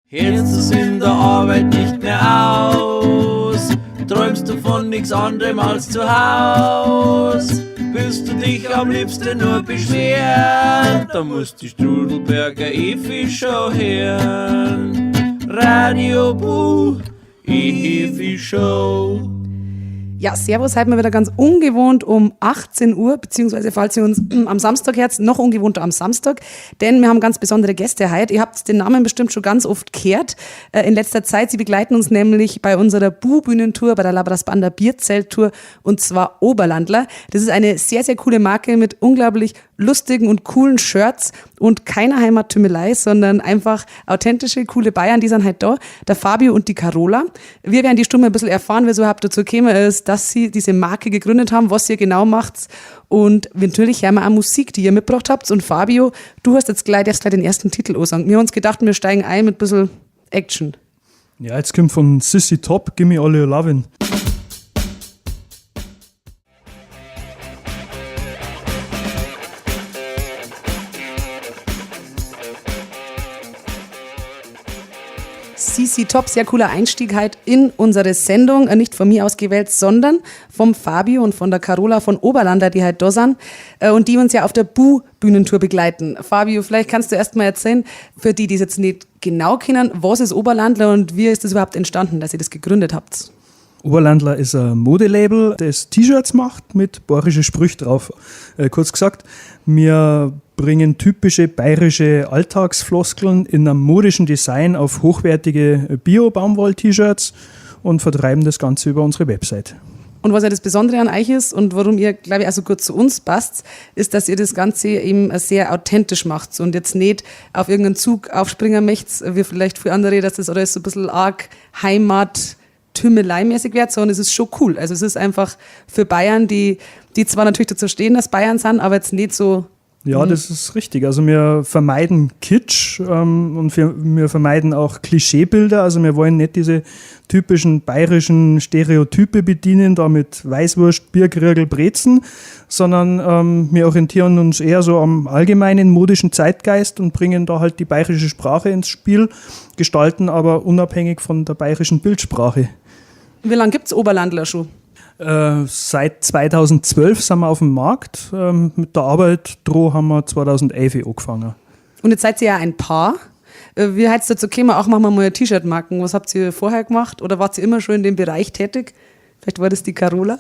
Hältst du's in der Arbeit nicht mehr aus? Träumst du von nichts anderem als zu Haus? Willst du dich am liebsten nur beschweren? Da musst die Strudelberger Efi-Show hören. Radio Buh, Efi-Show. Ja, servus, heute mal wieder ganz ungewohnt um 18 Uhr, beziehungsweise falls ihr uns am Samstag hört, noch ungewohnter am Samstag, denn wir haben ganz besondere Gäste heute. Ihr habt den Namen bestimmt schon ganz oft gehört in letzter Zeit. Sie begleiten uns nämlich bei unserer Bu-Bühnentour, bei der Labrasbanda Bierzelttour, und zwar Oberlandler. Das ist eine sehr, sehr coole Marke mit unglaublich lustigen und coolen Shirts und keiner Heimattümelei, sondern einfach authentische, coole Bayern, die sind halt da. Der Fabio und die Carola. Wir werden die Stunde ein bisschen erfahren, wie es überhaupt dazu gekommen ist, dass sie diese Marke gegründet haben, was ihr genau macht. Und natürlich hören wir auch Musik, die ihr mitgebracht habt. Und Fabio, du hast jetzt gleich den ersten Titel ansagen. Wir haben uns gedacht, wir steigen ein mit ein bisschen Action. Ja, jetzt kommt von Sissy Top, Gimme All Your Lovin'. CC Top, sehr cooler Einstieg halt in unsere Sendung, nicht von mir ausgewählt, sondern vom Fabio und von der Carola von Oberlandler, die halt da sind und die uns ja auf der Bu-Bühnentour begleiten. Fabio, vielleicht kannst du erst mal erzählen, für die, die es jetzt nicht genau kennen, was ist Oberlandler und wie ist das überhaupt entstanden, dass ihr das gegründet habt? Oberlandler ist ein Modelabel, das T-Shirts macht mit bayerischen Sprüchen drauf. Kurz gesagt, wir bringen typische bayerische Alltagsfloskeln in einem modischen Design auf hochwertige Bio-Baumwoll-T-Shirts und vertreiben das Ganze über unsere Website. Und was ja das Besondere an euch ist und warum ihr, glaube ich, auch so gut zu uns passt, ist, dass ihr das Ganze eben sehr authentisch macht und jetzt nicht auf irgendeinen Zug aufspringen möchtet, wie vielleicht für andere, dass das alles so ein bisschen arg Heimat-Tümelei-mäßig wird, sondern es ist schon cool. Also es ist einfach für Bayern, die zwar natürlich dazu stehen, dass Bayern sind, aber jetzt nicht so. Ja, das ist richtig. Also wir vermeiden Kitsch und wir vermeiden auch Klischeebilder. Also wir wollen nicht diese typischen bayerischen Stereotype bedienen, da mit Weißwurst, Bierkriegel, Brezen, sondern wir orientieren uns eher so am allgemeinen modischen Zeitgeist und bringen da halt die bayerische Sprache ins Spiel, gestalten aber unabhängig von der bayerischen Bildsprache. Wie lange gibt es Oberlandler schon? Seit 2012 sind wir auf dem Markt. Mit der Arbeit haben wir 2011 angefangen. Und jetzt seid ihr ja ein Paar. Wie heißt es dazu gekommen, auch machen wir mal T-Shirt-Marken? Was habt ihr vorher gemacht oder wart ihr immer schon in dem Bereich tätig? Vielleicht war das die Carola?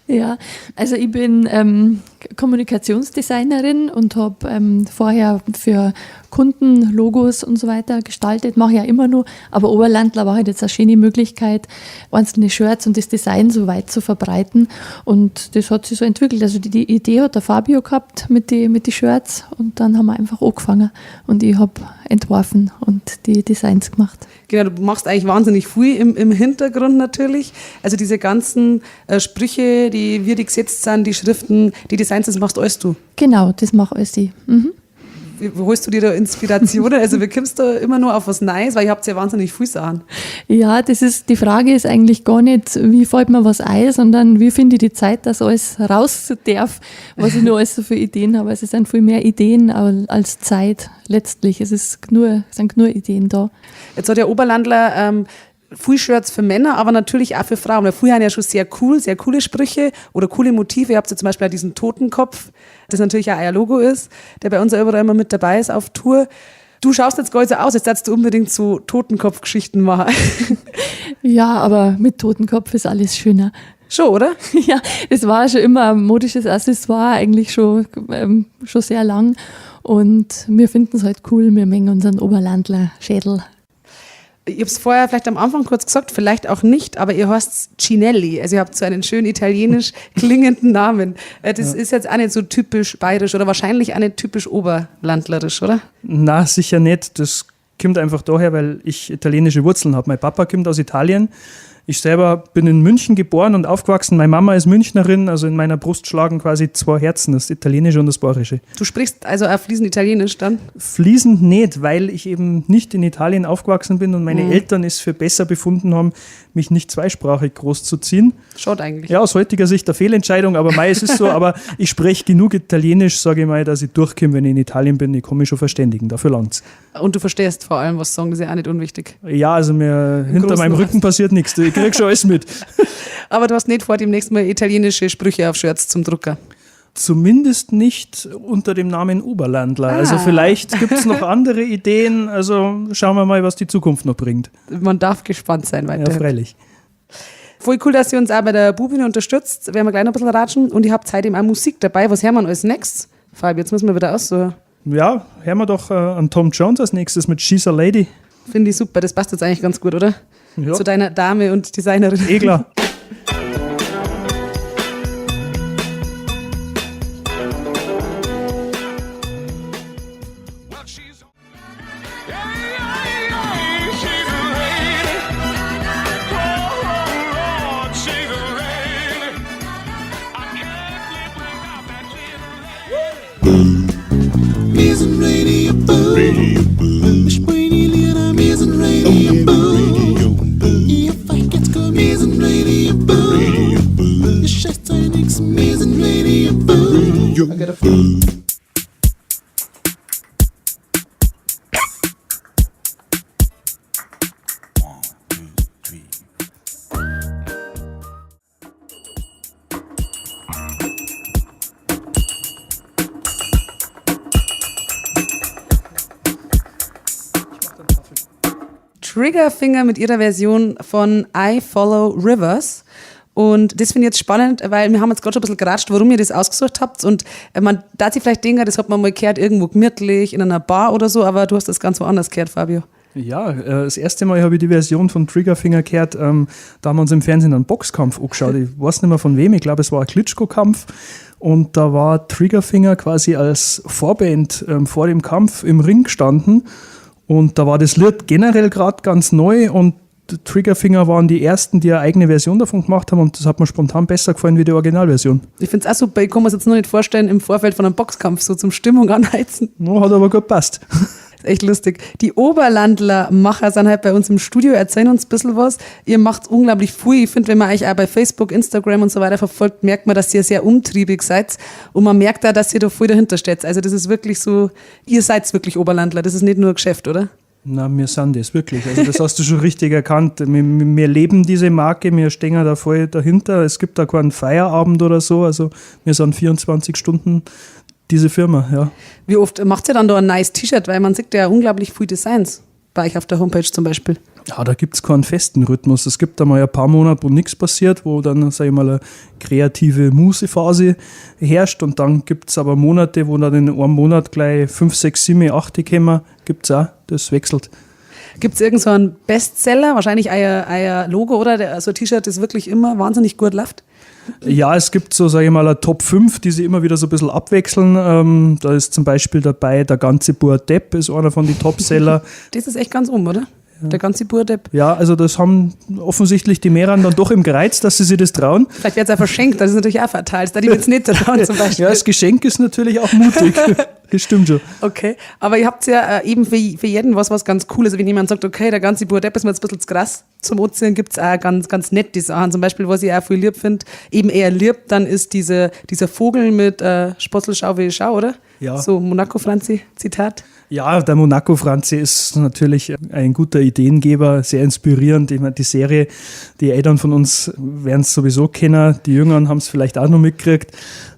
Ja, also ich bin Kommunikationsdesignerin und habe vorher für Kunden Logos und so weiter gestaltet, mache ich ja immer noch, aber Oberlandler war halt jetzt eine schöne Möglichkeit, einzelne Shirts und das Design so weit zu verbreiten und das hat sich so entwickelt. Also die Idee hat der Fabio gehabt mit die Shirts und dann haben wir einfach angefangen und ich habe entworfen und die Designs gemacht. Genau, du machst eigentlich wahnsinnig viel im Hintergrund natürlich. Also diese ganzen Sprüche, die gesetzt sind, die Schriften, die Designs, das machst alles du. Genau, das mache alles ich. Mhm. Wo holst du dir da Inspirationen? Also wie kommst du immer nur auf was Neues? Weil ihr habt ja wahnsinnig viel Sachen. Ja, die Frage ist eigentlich gar nicht, wie fällt mir was ein, sondern wie finde ich die Zeit, dass alles raus darf, was ich nur alles so für Ideen habe. Es sind viel mehr Ideen als Zeit letztlich. Es sind nur Ideen da. Jetzt hat der Oberlandler viel Shirts für Männer, aber natürlich auch für Frauen. Weil früher haben ja schon sehr coole Sprüche oder coole Motive. Ihr habt ja zum Beispiel auch diesen Totenkopf, das natürlich auch euer Logo ist, der bei uns ja überall immer mit dabei ist auf Tour. Du schaust jetzt gar nicht so aus, jetzt darfst du unbedingt so Totenkopf-Geschichten machen. Ja, aber mit Totenkopf ist alles schöner. Schon, oder? Ja, es war schon immer ein modisches Accessoire, eigentlich schon sehr lang. Und wir finden es halt cool, wir mengen unseren Oberlandler-Schädel. Ich habe es vorher vielleicht am Anfang kurz gesagt, vielleicht auch nicht, aber ihr heißt Cinelli. Also ihr habt so einen schön italienisch klingenden Namen. Das ist jetzt auch nicht so typisch bayerisch oder wahrscheinlich auch nicht typisch oberlandlerisch, oder? Na, sicher nicht. Das kommt einfach daher, weil ich italienische Wurzeln habe. Mein Papa kommt aus Italien. Ich selber bin in München geboren und aufgewachsen. Meine Mama ist Münchnerin, also in meiner Brust schlagen quasi 2 Herzen, das Italienische und das Bayerische. Du sprichst also auch fließend Italienisch dann? Fließend nicht, weil ich eben nicht in Italien aufgewachsen bin und meine Eltern es für besser befunden haben, mich nicht zweisprachig großzuziehen. Schaut eigentlich. Ja, aus heutiger Sicht eine Fehlentscheidung, aber es ist so, aber ich spreche genug Italienisch, sage ich mal, dass ich durchkomme, wenn ich in Italien bin. Ich kann mich schon verständigen, dafür langt's. Und du verstehst vor allem, was sagen, das ist ja auch nicht unwichtig. Ja, also hinter meinem Rücken passiert nichts, ich krieg schon alles mit. Aber du hast nicht vor, demnächst mal italienische Sprüche auf Shirts zum Drucker. Zumindest nicht unter dem Namen Oberlandler. Also vielleicht gibt es noch andere Ideen, also schauen wir mal, was die Zukunft noch bringt. Man darf gespannt sein weiter. Ja, freilich. Voll cool, dass ihr uns auch bei der Bubine unterstützt. Werden wir gleich noch ein bisschen ratschen. Und ihr habt heute auch Musik dabei. Was hören wir als nächstes? Fabi, jetzt müssen wir wieder aussuchen. Ja, hören wir doch an Tom Jones als nächstes mit She's a Lady. Finde ich super, das passt jetzt eigentlich ganz gut, oder? Ja. Zu deiner Dame und Designerin. Klar. Amazing Radio Boom. Springy little Amazing Radio Boom. Ihr Fight jetzt Amazing Radio Boom. Ich schätze nix Amazing Radio Boom. Triggerfinger mit ihrer Version von I Follow Rivers. Und das finde ich jetzt spannend, weil wir haben jetzt gerade schon ein bisschen geratscht, warum ihr das ausgesucht habt. Und man darf sich vielleicht denken, das hat man mal gehört, irgendwo gemütlich, in einer Bar oder so, aber du hast das ganz woanders gehört, Fabio. Ja, das erste Mal habe ich die Version von Triggerfinger gehört, da haben wir uns im Fernsehen einen Boxkampf angeschaut. Ich weiß nicht mehr von wem, ich glaube es war ein Klitschko-Kampf. Und da war Triggerfinger quasi als Vorband vor dem Kampf im Ring gestanden. Und da war das Lied generell gerade ganz neu und Triggerfinger waren die ersten, die eine eigene Version davon gemacht haben und das hat mir spontan besser gefallen wie die Originalversion. Ich finde es auch super, ich kann mir es jetzt noch nicht vorstellen, im Vorfeld von einem Boxkampf so zum Stimmung anheizen. No, hat aber gut gepasst. Das ist echt lustig. Die Oberlandler-Macher sind halt bei uns im Studio, erzählen uns ein bisschen was. Ihr macht unglaublich viel. Ich finde, wenn man euch auch bei Facebook, Instagram und so weiter verfolgt, merkt man, dass ihr sehr umtriebig seid. Und man merkt auch, dass ihr da voll dahinter steht. Also das ist wirklich so, ihr seid wirklich Oberlandler. Das ist nicht nur ein Geschäft, oder? Na, wir sind das wirklich. Also das hast du schon richtig erkannt. Wir leben diese Marke, wir stehen da voll dahinter. Es gibt da keinen Feierabend oder so. Also wir sind 24 Stunden diese Firma, ja. Wie oft macht ihr dann da ein nice T-Shirt? Weil man sieht ja unglaublich viele Designs bei euch auf der Homepage zum Beispiel. Ja, da gibt es keinen festen Rhythmus. Es gibt da mal ein paar Monate, wo nichts passiert, wo dann, sag ich mal, eine kreative Mußephase herrscht und dann gibt es aber Monate, wo dann in einem Monat gleich 5, 6, 7, 8 kommen, gibt es auch. Das wechselt. Gibt es irgend so einen Bestseller? Wahrscheinlich euer Logo, oder? So ein T-Shirt, das wirklich immer wahnsinnig gut läuft? Ja, es gibt so, sage ich mal, eine Top 5, die sich immer wieder so ein bisschen abwechseln. Da ist zum Beispiel dabei der ganze Bur-Depp, ist einer von den Topseller. Das ist echt ganz oder? Ja. Der ganze Bur-Depp. Ja, also das haben offensichtlich die mehreren dann doch im Gereiz, dass sie sich das trauen. Vielleicht wird es auch verschenkt, das ist natürlich auch fatal. Da die jetzt nicht trauen zum Beispiel. Ja, das Geschenk ist natürlich auch mutig. Das stimmt schon. Okay, aber ihr habt ja eben für jeden was ganz Cooles. Wenn jemand sagt, okay, der ganze Bur-Depp ist mir jetzt ein bisschen zu krass zum Ozean, gibt es auch ganz nette Sachen. Zum Beispiel, was ich auch viel lieb finde, eben eher lieb, dann ist dieser Vogel mit Spotzel, Schau wie Schau, oder? Ja. So Monaco-Franzi-Zitat. Ja, der Monaco-Franzi ist natürlich ein guter Ideengeber, sehr inspirierend. Ich meine, die Serie, die Eltern von uns werden es sowieso kennen, die Jüngeren haben es vielleicht auch noch mitgekriegt.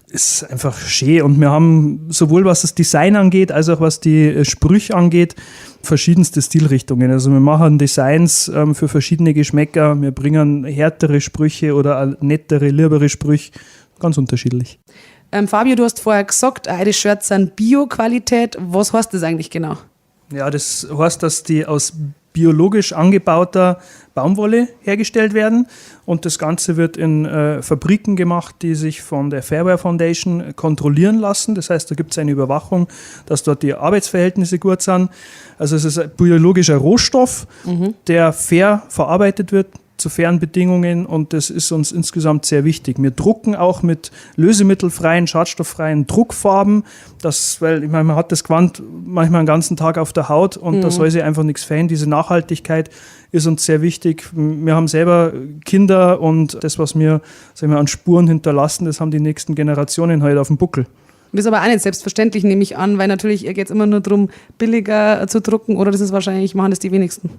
Ist einfach schön und wir haben sowohl was das Design angeht, als auch was die Sprüche angeht, verschiedenste Stilrichtungen. Also wir machen Designs für verschiedene Geschmäcker, wir bringen härtere Sprüche oder nettere, liebere Sprüche, ganz unterschiedlich. Fabio, du hast vorher gesagt, eure Shirts sind Bio-Qualität. Was heißt das eigentlich genau? Ja, das heißt, dass die aus biologisch angebauter Baumwolle hergestellt werden und das Ganze wird in Fabriken gemacht, die sich von der Fairwear Foundation kontrollieren lassen. Das heißt, da gibt es eine Überwachung, dass dort die Arbeitsverhältnisse gut sind. Also es ist ein biologischer Rohstoff, der fair verarbeitet wird, zu fairen Bedingungen und das ist uns insgesamt sehr wichtig. Wir drucken auch mit lösemittelfreien, schadstofffreien Druckfarben, weil ich meine, man hat das Gewand manchmal den ganzen Tag auf der Haut und da soll sich einfach nichts verändern. Diese Nachhaltigkeit ist uns sehr wichtig. Wir haben selber Kinder und das, was wir, sagen wir, an Spuren hinterlassen, das haben die nächsten Generationen halt auf dem Buckel. Das ist aber auch nicht selbstverständlich, nehme ich an, weil natürlich geht es immer nur darum, billiger zu drucken oder das ist wahrscheinlich, machen das die wenigsten.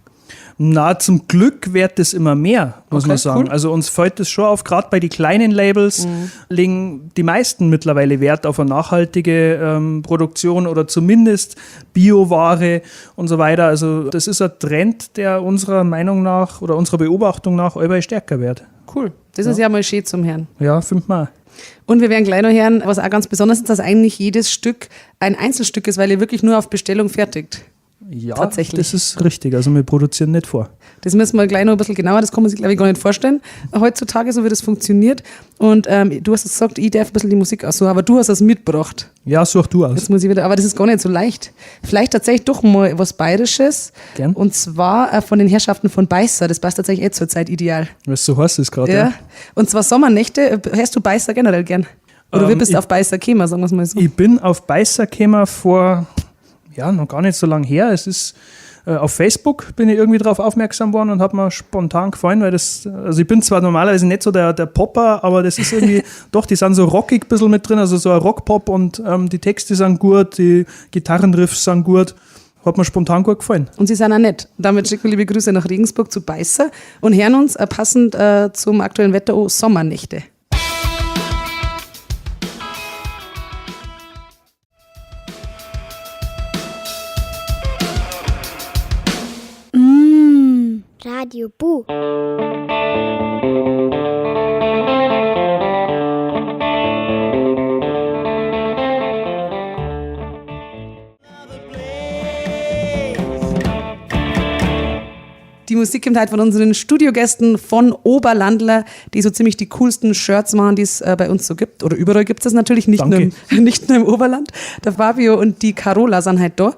Na, zum Glück wird es immer mehr, muss man sagen. Cool. Also uns fällt das schon auf, gerade bei den kleinen Labels legen die meisten mittlerweile Wert auf eine nachhaltige Produktion oder zumindest Bioware und so weiter. Also das ist ein Trend, der unserer Meinung nach oder unserer Beobachtung nach allweil stärker wird. Cool. Das ist ja mal schön zum Hören. Ja, findet man auch. Und wir werden gleich noch hören, was auch ganz besonders ist, dass eigentlich jedes Stück ein Einzelstück ist, weil ihr wirklich nur auf Bestellung fertigt. Ja, Tatsächlich. das ist richtig. Also wir produzieren nicht vor. Das müssen wir gleich noch ein bisschen genauer, das kann man sich, glaube ich, gar nicht vorstellen, heutzutage, so wie das funktioniert. Und du hast gesagt, ich darf ein bisschen die Musik aussuchen, aber du hast das mitgebracht. Ja, such du aus. Jetzt muss ich wieder, aber das ist gar nicht so leicht. Vielleicht tatsächlich doch mal was Bayerisches. Gern. Und zwar von den Herrschaften von Beißer. Das passt tatsächlich zur Zeit ideal. Weißt du, so heißt es gerade. Ja. Und zwar Sommernächte. Hörst du Beißer generell gern? Oder wie bist du auf Beißer gekommen, sagen wir es mal so? Ich bin auf Beißer gekommen vor, noch gar nicht so lange her. Es ist auf Facebook bin ich irgendwie drauf aufmerksam worden und hat mir spontan gefallen, weil also ich bin zwar normalerweise nicht so der Popper, aber das ist irgendwie, doch, die sind so rockig ein bisschen mit drin, also so ein Rockpop und die Texte sind gut, die Gitarrenriffs sind gut. Hat mir spontan gut gefallen. Und sie sind auch nett. Damit schicken wir liebe Grüße nach Regensburg zu Beißer und hören uns passend zum aktuellen Wetter Sommernächte. Radio Bu. Die Musik kommt halt von unseren Studiogästen von Oberlandler, die so ziemlich die coolsten Shirts machen, die es bei uns so gibt. Oder überall gibt es das natürlich, nicht nur im Oberland. Der Fabio und die Carola sind halt da.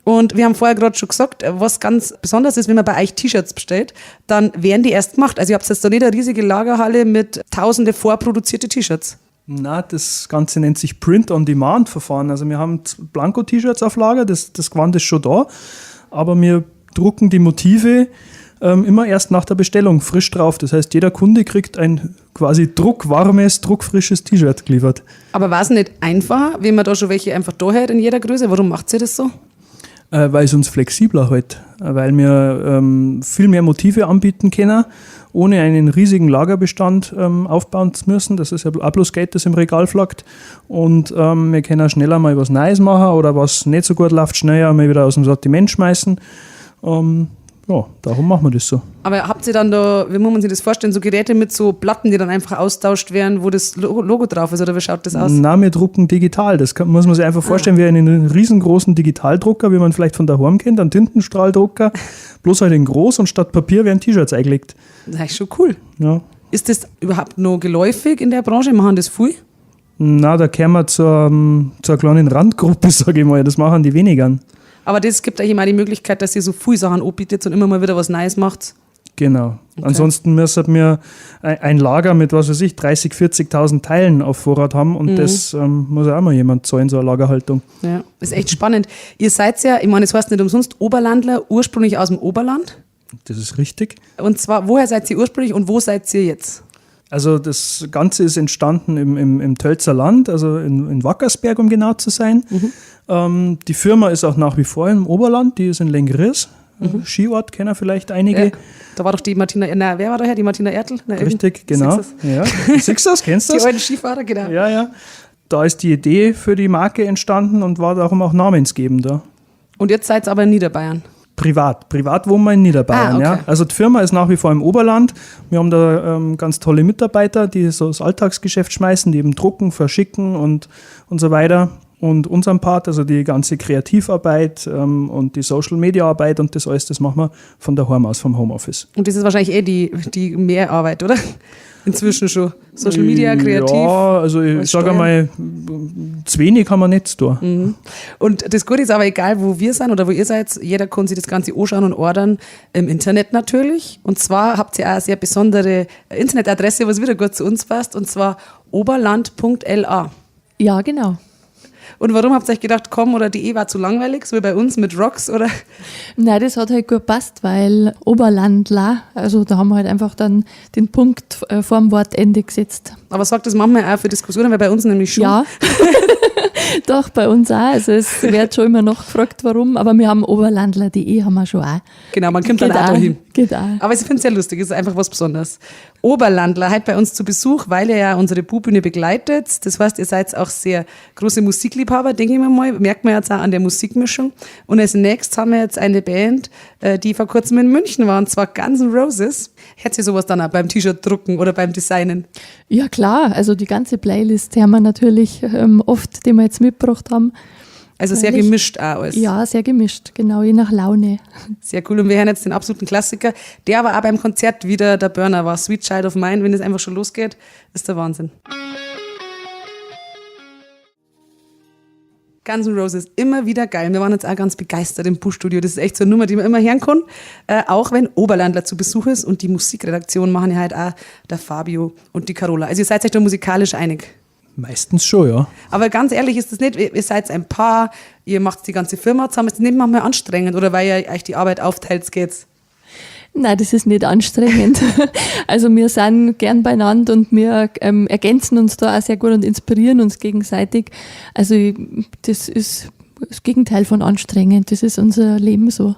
Und wir haben vorher gerade schon gesagt, was ganz besonders ist, wenn man bei euch T-Shirts bestellt, dann werden die erst gemacht. Also ihr habt jetzt da nicht eine riesige Lagerhalle mit tausende vorproduzierte T-Shirts. Na, das Ganze nennt sich Print-on-Demand-Verfahren. Also wir haben Blanko-T-Shirts auf Lager, das Gewand ist schon da, aber wir drucken die Motive immer erst nach der Bestellung frisch drauf. Das heißt, jeder Kunde kriegt ein quasi druckwarmes, druckfrisches T-Shirt geliefert. Aber war es nicht einfacher, wenn man da schon welche einfach da hat in jeder Größe? Warum macht ihr das so? Weil es uns flexibler hält, weil wir viel mehr Motive anbieten können, ohne einen riesigen Lagerbestand aufbauen zu müssen. Das ist ja auch bloß Geld, das im Regal flackt. Und wir können schneller mal was Neues machen oder was nicht so gut läuft, schneller mal wieder aus dem Sortiment schmeißen. Darum machen wir das so. Aber habt ihr dann da, wie muss man sich das vorstellen, so Geräte mit so Platten, die dann einfach austauscht werden, wo das Logo drauf ist, oder wie schaut das aus? Nein, wir drucken digital. Muss man sich einfach vorstellen wie einen riesengroßen Digitaldrucker, wie man vielleicht von daheim kennt, einen Tintenstrahldrucker, bloß halt in groß und statt Papier werden T-Shirts eingelegt. Das ist eigentlich schon cool. Ja. Ist das überhaupt noch geläufig in der Branche? Machen das viel? Na, da kommen wir zur kleinen Randgruppe, sage ich mal. Das machen die weniger. Aber das gibt euch immer die Möglichkeit, dass ihr so viele Sachen anbietet und immer mal wieder was Neues macht. Genau. Okay. Ansonsten müssen wir ein Lager mit, 30.000, 40.000 Teilen auf Vorrat haben und das muss auch mal jemand zahlen, so eine Lagerhaltung. Ja, ist echt spannend. Ihr seid ja, ich meine, es heißt nicht umsonst Oberlandler, ursprünglich aus dem Oberland. Das ist richtig. Und zwar, woher seid ihr ursprünglich und wo seid ihr jetzt? Also das Ganze ist entstanden im Tölzer Land, also in Wackersberg, um genau zu sein. Die Firma ist auch nach wie vor im Oberland, die ist in Lengries. Skiort kennen vielleicht einige. Ja, da war doch die Martina, wer war daher? Die Martina Ertl? Richtig, genau. Ja. Sixers, kennst du das? Die alten Skifahrer, genau. Ja. Da ist die Idee für die Marke entstanden und war darum auch namensgebender. Und jetzt seid ihr aber in Niederbayern. Privat wohnen wir in Niederbayern. Okay. Ja. Also die Firma ist nach wie vor im Oberland. Wir haben da ganz tolle Mitarbeiter, die so das Alltagsgeschäft schmeißen, die eben drucken, verschicken und so weiter. Und unseren Part, also die ganze Kreativarbeit und die Social-Media-Arbeit und das alles, das machen wir von daheim aus, vom Homeoffice. Und das ist wahrscheinlich die Mehrarbeit, oder? Inzwischen schon. Social Media, kreativ. Ja, also ich sage einmal, zu wenig kann man nicht da. Und das Gute ist aber egal, wo wir sind oder wo ihr seid, jeder kann sich das Ganze anschauen und ordern im Internet natürlich. Und zwar habt ihr auch eine sehr besondere Internetadresse, was wieder gut zu uns passt, und zwar oberland.la. Ja, genau. Und warum habt ihr euch gedacht, komm, oder die war zu langweilig, so wie bei uns mit Rocks, oder? Nein, das hat halt gut gepasst, weil Oberlandler, also da haben wir halt einfach dann den Punkt vorm Wortende gesetzt. Aber sorgt das manchmal auch für Diskussionen, weil bei uns nämlich schon. Ja, doch, bei uns auch. Also es wird schon immer noch gefragt, warum, aber wir haben oberlandler.de haben wir schon auch. Genau, man kommt dann auch dahin. Geht auch. Aber ich finde es sehr lustig, es ist einfach was Besonderes. Oberlandler, heute bei uns zu Besuch, weil ihr ja unsere Buhbühne begleitet. Das heißt, ihr seid auch sehr große Musikliebhaber, denke ich mir mal. Merkt man jetzt auch an der Musikmischung. Und als nächstes haben wir jetzt eine Band, die vor kurzem in München war, und zwar Guns N' Roses. Hört ihr sowas dann auch beim T-Shirt drucken oder beim Designen? Ja klar, also die ganze Playlist haben wir natürlich oft, die wir jetzt mitgebracht haben. Also sehr gemischt auch alles. Ja, sehr gemischt, genau, je nach Laune. Sehr cool. Und wir hören jetzt den absoluten Klassiker, der aber auch beim Konzert wieder der Burner war. Sweet Child of Mine, wenn es einfach schon losgeht, ist der Wahnsinn. Guns N' Roses, immer wieder geil. Wir waren jetzt auch ganz begeistert im Buchstudio. Das ist echt so eine Nummer, die man immer hören kann. Auch wenn Oberlandler zu Besuch ist, und die Musikredaktion machen ja halt auch der Fabio und die Carola. Also ihr seid euch da musikalisch einig. Meistens schon, ja. Aber ganz ehrlich ist das nicht, ihr seid ein Paar, ihr macht die ganze Firma zusammen, ist das nicht manchmal anstrengend, oder weil ihr euch die Arbeit aufteilt, geht's? Nein, das ist nicht anstrengend. Also wir sind gern beieinander und wir ergänzen uns da auch sehr gut und inspirieren uns gegenseitig. Also das ist das Gegenteil von anstrengend, das ist unser Leben so.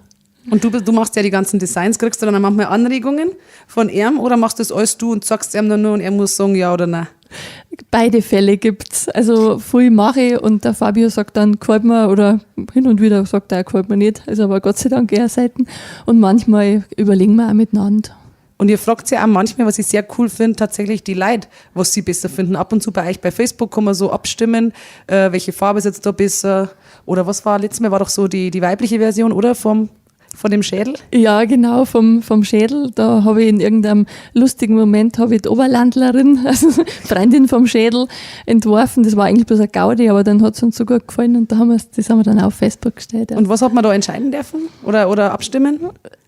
Und du machst ja die ganzen Designs, kriegst du dann manchmal Anregungen von ihm, oder machst das alles du und sagst ihm dann nur und er muss sagen ja oder nein? Beide Fälle gibt's. Also viel mache ich und der Fabio sagt dann, gefällt mir, oder hin und wieder sagt er, gefällt mir nicht. Also aber Gott sei Dank eher Seiten. Und manchmal überlegen wir auch miteinander. Und ihr fragt ja auch manchmal, was ich sehr cool finde, tatsächlich die Leute, was sie besser finden. Ab und zu bei euch bei Facebook kann man so abstimmen, welche Farbe ist jetzt da besser. Oder was war, letztes Mal war doch so die weibliche Version, oder? Von dem Schädel? Ja, genau, vom Schädel. Da habe ich in irgendeinem lustigen Moment die Oberlandlerin, also Freundin vom Schädel, entworfen. Das war eigentlich bloß eine Gaudi, aber dann hat es uns so gut gefallen und das haben wir dann auf Facebook gestellt. Ja. Und was hat man da entscheiden dürfen oder abstimmen?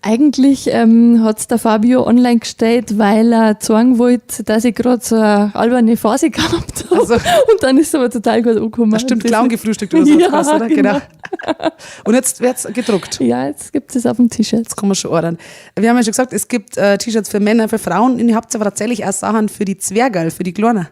Eigentlich hat es der Fabio online gestellt, weil er sagen wollte, dass ich gerade so eine alberne Phase gehabt habe. Also, und dann ist es aber total gut angekommen. das stimmt, Clown gefrühstückt oder so. Ja, Was, oder? genau. Und jetzt wird es gedruckt. Ja, jetzt gibt es auf dem T-Shirt. Das kann man schon ordern. Wir haben ja schon gesagt, es gibt T-Shirts für Männer, für Frauen. Und ihr habt aber tatsächlich auch Sachen für die Zwergerl, für die Kleiner.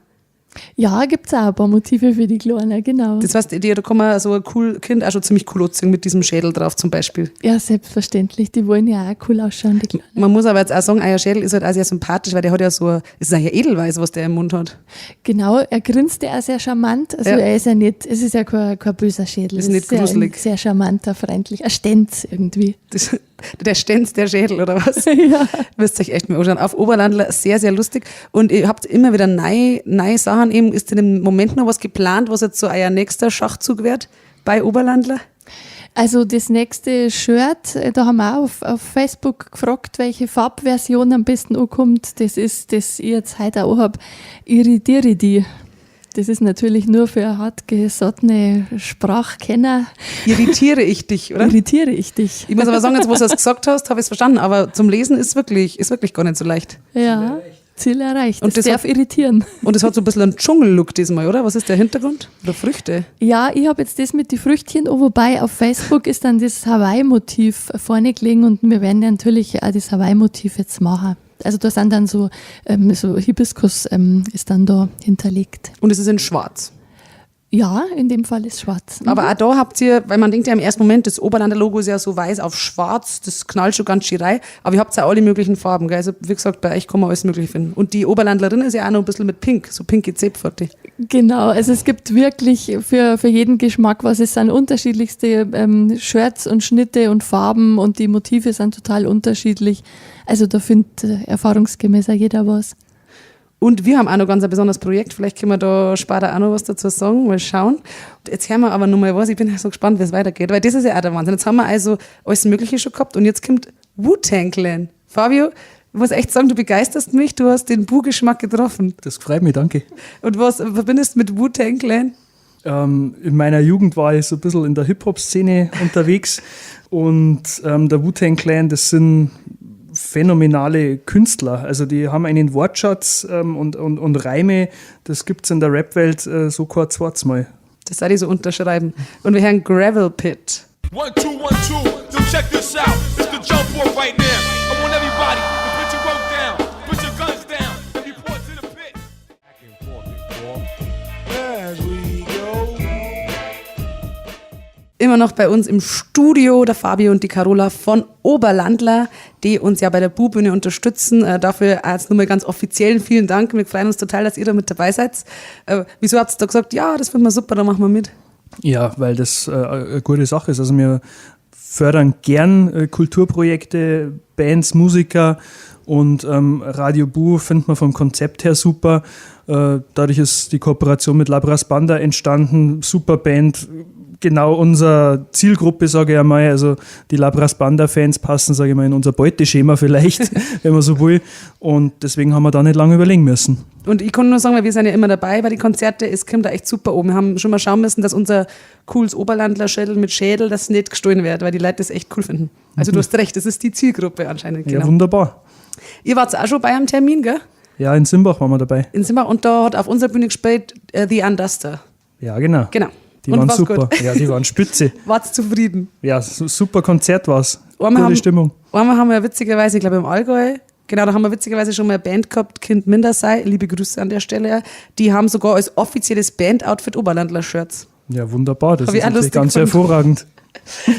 Ja, gibt es auch ein paar Motive für die Kleinen, genau. Das heißt, da kann man so ein cool Kind auch schon ziemlich cool anziehen, mit diesem Schädel drauf zum Beispiel. Ja, selbstverständlich. Die wollen ja auch cool ausschauen, die Kleinen. Man muss aber jetzt auch sagen, euer Schädel ist halt auch sehr sympathisch, weil der hat ja so, es ist ja Edelweiß, was der im Mund hat. Genau, er grinst ja auch sehr charmant. Also Ja. er ist ja nicht, es ist ja kein böser Schädel. Ist Es nicht sehr, gruselig. sehr charmanter, freundlich. Er stenz irgendwie. Das, der Stenz, der Schädel, oder was? Ja. Müsst ihr euch echt mal anschauen. Auf Oberlandler sehr, sehr lustig. Und ihr habt immer wieder neue Sachen. Eben, ist denn im Moment noch was geplant, was jetzt so euer nächster Schachzug wird bei Oberlandler? Also das nächste Shirt, da haben wir auch auf Facebook gefragt, welche Farbversion am besten ankommt. Das ist, das ich jetzt heute auch habe, Irridiridi. Das ist natürlich nur für hartgesottene Sprachkenner. Irritiere ich dich, oder? Irritiere ich dich. Ich muss aber sagen, jetzt wo du es gesagt hast, habe ich es verstanden. Aber zum Lesen ist wirklich gar nicht so leicht. Ja, Ziel erreicht. Und das das darf irritieren. Und es hat so ein bisschen einen Dschungellook diesmal, oder? Was ist der Hintergrund? Oder Früchte? Ja, ich habe jetzt das mit den Früchtchen, wobei auf Facebook ist dann das Hawaii-Motiv vorne gelegen und wir werden ja natürlich auch das Hawaii-Motiv jetzt machen. Also da sind dann so Hibiskus ist dann da hinterlegt. Und es ist in schwarz. Ja, in dem Fall ist schwarz. Aber auch da habt ihr, weil man denkt ja im ersten Moment, das Oberlander-Logo ist ja so weiß auf schwarz, das knallt schon ganz schön rein. Aber ihr habt ja alle möglichen Farben, gell? Also wie gesagt, bei euch kann man alles Mögliche finden. Und die Oberlandlerin ist ja auch noch ein bisschen mit Pink, so pinke Zepferte. Genau, also es gibt wirklich für jeden Geschmack was. Es sind unterschiedlichste Shirts und Schnitte und Farben und die Motive sind total unterschiedlich. Also da findet erfahrungsgemäß auch jeder was. Und wir haben auch noch ganz ein besonderes Projekt. Vielleicht können wir da später auch noch was dazu sagen. Mal schauen. Jetzt hören wir aber noch mal was. Ich bin so gespannt, wie es weitergeht. Weil das ist ja auch der Wahnsinn. Jetzt haben wir also alles Mögliche schon gehabt. Und jetzt kommt Wu-Tang Clan. Fabio, ich muss echt sagen, du begeisterst mich. Du hast den Bu-Geschmack getroffen. Das freut mich, danke. Und was verbindest du mit Wu-Tang Clan? In meiner Jugend war ich so ein bisschen in der Hip-Hop-Szene unterwegs und der Wu-Tang Clan, das sind phänomenale Künstler. Also die haben einen Wortschatz und Reime, das gibt es in der Rap-Welt so kein zweites Mal. Das soll ich so unterschreiben. Und wir hören Gravel Pit. 1, 2, 1, 2. So check this out. It's the jump off right now. I want everybody to put your rope down, put your guns down, and report to the pit. As we go. Immer noch bei uns im Studio der Fabio und die Carola von Oberlandler, die uns ja bei der Bu-Bühne unterstützen. Dafür jetzt nur mal ganz offiziell vielen Dank. Wir freuen uns total, dass ihr da mit dabei seid. Wieso habt ihr da gesagt, ja, das finden wir super, da machen wir mit? Ja, weil das eine gute Sache ist. Also wir fördern gern Kulturprojekte, Bands, Musiker und Radio Bu findet man vom Konzept her super. Dadurch ist die Kooperation mit Labras Banda entstanden. Super Band, genau unsere Zielgruppe, sage ich einmal. Also die Labras Banda-Fans passen, sage ich mal, in unser Beuteschema vielleicht, wenn man so will. Und deswegen haben wir da nicht lange überlegen müssen. Und ich kann nur sagen, weil wir sind ja immer dabei bei den Konzerten, es kommt da echt super oben. Wir haben schon mal schauen müssen, dass unser cooles Oberlandler-Schädel mit Schädel, das nicht gestohlen wird, weil die Leute das echt cool finden. Also du hast recht, das ist die Zielgruppe anscheinend. Genau. Ja, wunderbar. Ihr wart auch schon bei einem Termin, gell? Ja, in Simbach waren wir dabei. In Simbach, und da hat auf unserer Bühne gespielt The Unduster. Ja, genau. Genau. Die Und waren war's super. gut? Ja, die waren spitze. Wart's zufrieden? Ja, super Konzert war es. Einmal Gute Stimmung. Einmal haben wir witzigerweise, ich glaube im Allgäu, genau, da haben wir witzigerweise schon mal eine Band gehabt, Kind Mindersei, liebe Grüße an der Stelle. Die haben sogar als offizielles Bandoutfit Oberlandler-Shirts. Ja, wunderbar. Das Hab ich ist auch natürlich lustig ganz gefunden. hervorragend.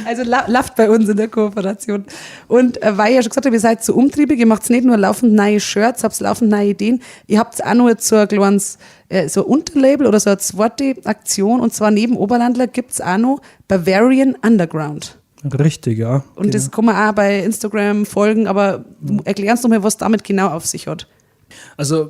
Also läuft bei uns in der Kooperation. Und weil ich ja schon gesagt habe, ihr seid so umtriebig, ihr macht nicht nur laufend neue Shirts, habt laufend neue Ideen, ihr habt auch noch jetzt so ein kleines so ein Unterlabel oder so eine zweite Aktion, und zwar neben Oberlandler gibt es auch noch Bavarian Underground. Richtig, ja. Und das kann man auch bei Instagram folgen, aber erklär uns doch mal, was damit genau auf sich hat. Also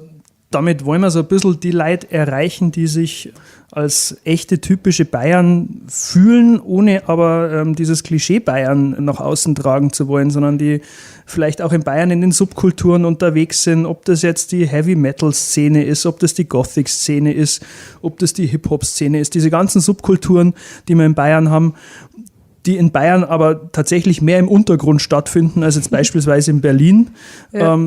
damit wollen wir so ein bisschen die Leute erreichen, die sich als echte typische Bayern fühlen, ohne aber dieses Klischee Bayern nach außen tragen zu wollen, sondern die vielleicht auch in Bayern in den Subkulturen unterwegs sind, ob das jetzt die Heavy-Metal-Szene ist, ob das die Gothic-Szene ist, ob das die Hip-Hop-Szene ist, diese ganzen Subkulturen, die wir in Bayern haben, die in Bayern aber tatsächlich mehr im Untergrund stattfinden als jetzt beispielsweise in Berlin. Ja.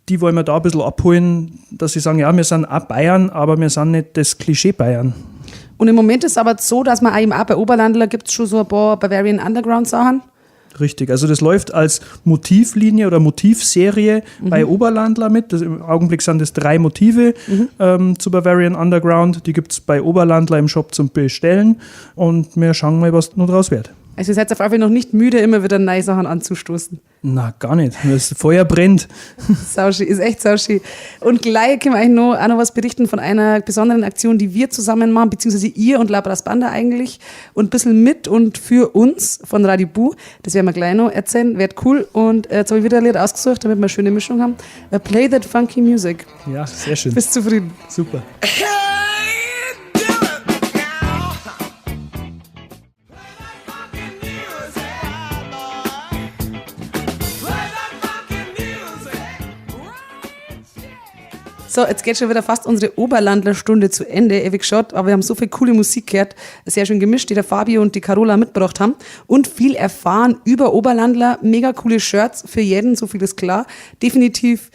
Die wollen wir da ein bisschen abholen, dass sie sagen, ja, wir sind auch Bayern, aber wir sind nicht das Klischee Bayern. Und im Moment ist es aber so, dass man eben auch bei Oberlandler gibt es schon so ein paar Bavarian Underground Sachen. Richtig, also das läuft als Motivlinie oder Motivserie bei Oberlandler mit. Im Augenblick sind das 3 Motive zu Bavarian Underground. Die gibt es bei Oberlandler im Shop zum Bestellen und wir schauen mal, was noch draus wird. Also ihr seid auf jeden Fall noch nicht müde, immer wieder neue Sachen anzustoßen. Na, gar nicht. Das Feuer brennt. Sauschi, ist echt sauschi. Und gleich können wir eigentlich auch noch was berichten von einer besonderen Aktion, die wir zusammen machen, beziehungsweise ihr und Labras Banda eigentlich. Und ein bisschen mit und für uns von Radio Bu. Das werden wir gleich noch erzählen. Wird cool. Und jetzt habe ich wieder ein Lied ausgesucht, damit wir eine schöne Mischung haben. Play That Funky Music. Ja, sehr schön. Bist du zufrieden? Super. So, jetzt geht schon wieder fast unsere Oberlandlerstunde zu Ende. Ewig geschaut, aber wir haben so viel coole Musik gehört, sehr schön gemischt, die der Fabio und die Carola mitgebracht haben. Und viel erfahren über Oberlandler, mega coole Shirts für jeden, so viel ist klar. Definitiv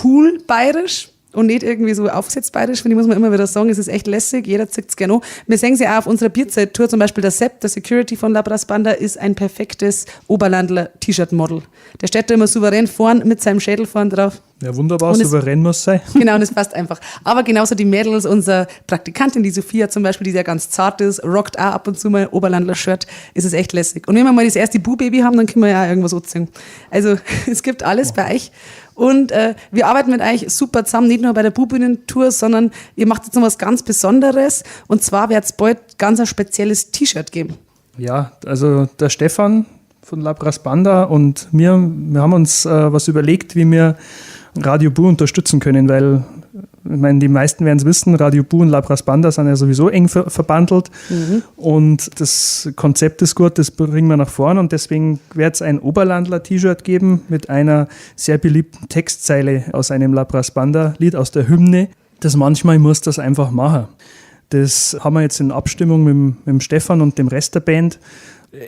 cool bayerisch und nicht irgendwie so aufgesetzt bayerisch, finde ich, muss man immer wieder sagen. Es ist echt lässig, jeder zieht es gerne an. Wir sehen sie auch auf unserer Bierzeit-Tour, zum Beispiel der Sepp, der Security von Labras Banda, ist ein perfektes Oberlandler-T-Shirt-Model. Der steht da immer souverän vorn mit seinem Schädel vorn drauf. Ja, wunderbar, Und es- souverän muss sein. Genau, und es passt einfach. Aber genauso die Mädels, unsere Praktikantin, die Sophia zum Beispiel, die ja ganz zart ist, rockt auch ab und zu mal Oberlandler-Shirt, ist es echt lässig. Und wenn wir mal das erste Bu-Baby haben, dann können wir ja auch irgendwas anziehen. Also es gibt alles bei euch. Und wir arbeiten mit euch super zusammen, nicht nur bei der Bu-Bühnen-Tour, sondern ihr macht jetzt noch was ganz Besonderes. Und zwar wird es bald ganz ein spezielles T-Shirt geben. Ja, also der Stefan von Labras Banda und wir haben uns was überlegt, wie wir Radio Bu unterstützen können, weil ich meine, die meisten werden es wissen, Radio Bu und Labras Banda sind ja sowieso eng verbandelt. Und das Konzept ist gut, das bringen wir nach vorne. Und deswegen wird es ein Oberlandler-T-Shirt geben mit einer sehr beliebten Textzeile aus einem Labras Banda-Lied, aus der Hymne. Das manchmal muss das einfach machen. Das haben wir jetzt in Abstimmung mit dem Stefan und dem Rest der Band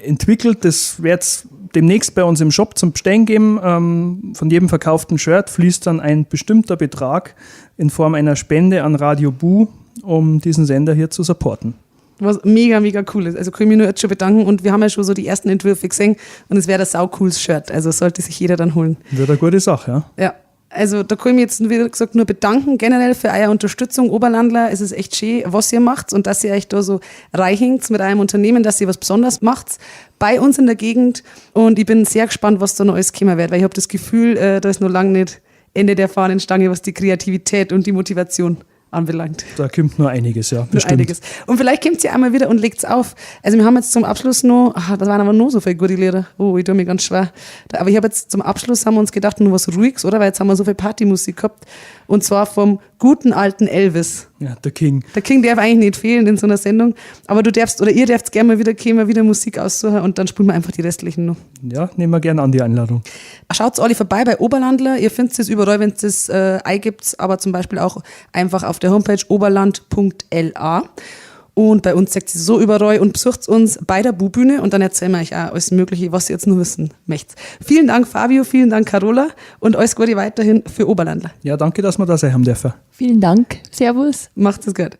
entwickelt. Das wird es demnächst bei uns im Shop zum Bestellen geben. Von jedem verkauften Shirt fließt dann ein bestimmter Betrag in Form einer Spende an Radio Bu, um diesen Sender hier zu supporten. Was mega, mega cool ist. Also kann ich mich nur jetzt schon bedanken und wir haben ja schon so die ersten Entwürfe gesehen und es wäre ein saucooles Shirt. Also sollte sich jeder dann holen. Wird eine gute Sache, ja. Ja. Also da kann ich mich jetzt, wie gesagt, nur bedanken generell für eure Unterstützung, Oberlandler. Es ist echt schön, was ihr macht und dass ihr euch da so reinhängt mit eurem Unternehmen, dass ihr was Besonderes macht bei uns in der Gegend. Und ich bin sehr gespannt, was da noch alles kommen wird, weil ich habe das Gefühl, da ist noch lange nicht Ende der Fahnenstange, was die Kreativität und die Motivation anbelangt. Da kommt nur einiges, ja, Nur bestimmt. einiges. Und vielleicht kommt ihr einmal wieder und legt es auf. Also wir haben jetzt zum Abschluss noch, das waren aber noch so viele gute Lieder. Oh, ich tue mich ganz schwer. Aber ich habe jetzt zum Abschluss, haben wir uns gedacht, nur was Ruhiges, oder? Weil jetzt haben wir so viel Partymusik gehabt. Und zwar vom guten alten Elvis. Ja, der King. Der King darf eigentlich nicht fehlen in so einer Sendung. Aber du darfst, oder ihr dürft gerne mal wieder kommen, wieder Musik aussuchen und dann spielen wir einfach die restlichen noch. Ja, nehmen wir gerne an die Einladung. Schaut alle vorbei bei Oberlandler. Ihr findet es überall, wenn es das eingibt, aber zum Beispiel auch einfach auf der Homepage oberland.la. Und bei uns sagt sie so überall und besucht uns bei der Bu-Bühne und dann erzählen wir euch auch alles Mögliche, was ihr jetzt nur wissen möchtet. Vielen Dank, Fabio, vielen Dank, Carola und alles Gute weiterhin für Oberlandler. Ja, danke, dass wir da sein haben dürfen. Vielen Dank. Servus. Macht es gut.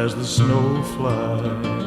as the snow flies.